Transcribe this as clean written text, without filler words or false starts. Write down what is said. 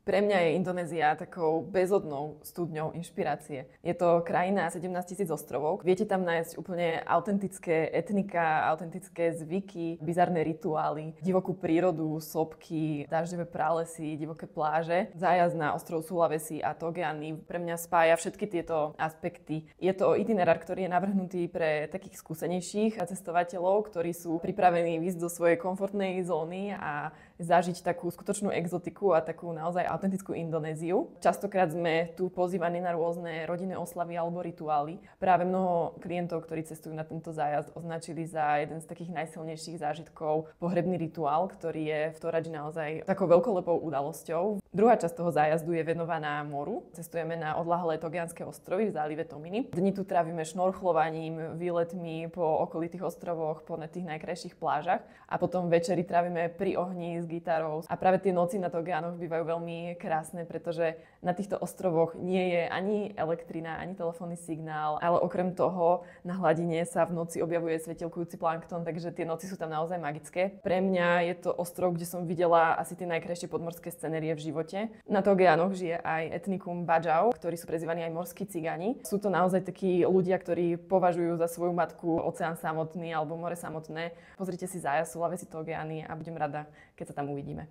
Pre mňa je Indonézia takou bezodnou studňou inšpirácie. Je to krajina 17 000 ostrovov. Viete tam nájsť úplne autentické etnika, autentické zvyky, bizarné rituály, divokú prírodu, sopky, dažďové pralesy, divoké pláže. Zájazd na ostrov Sulawesi a Togiany pre mňa spája všetky tieto aspekty. Je to itinerár, ktorý je navrhnutý pre takých skúsenejších cestovateľov, ktorí sú pripravení výjsť do svojej komfortnej zóny a zažiť takú skutočnú exotiku a takú naozaj autentickú Indonéziu. Častokrát sme tu pozývaní na rôzne rodinné oslavy alebo rituály. Práve mnoho klientov, ktorí cestujú na tento zájazd, označili za jeden z takých najsilnejších zážitkov pohrebný rituál, ktorý je v Toradži naozaj takou veľkolepou udalosťou. Druhá časť toho zájazdu je venovaná moru. Cestujeme na odľahlé Togianské ostrovy v zálive Tomini. Dni tu trávime šnorchlovaním, výletmi po okolitých ostrovoch, po tých najkrajších plážach a potom večeri trávime pri ohni s gitarou. A práve tie noci na Togianoch bývajú veľmi krásne, pretože na týchto ostrovoch nie je ani elektrina, ani telefónny signál, ale okrem toho na hladine sa v noci objavuje svetelkujúci plankton, takže tie noci sú tam naozaj magické. Pre mňa je to ostrov, kde som videla asi tie najkrajšie podmorské scenérie v živote. Na Togianoch žije aj etnikum Bajau, ktorí sú prezývaní aj morskí cigani. Sú to naozaj takí ľudia, ktorí považujú za svoju matku oceán samotný alebo more samotné. Pozrite si zájazd Sulawesi Togiany a budem rada, keď sa tam uvidíme.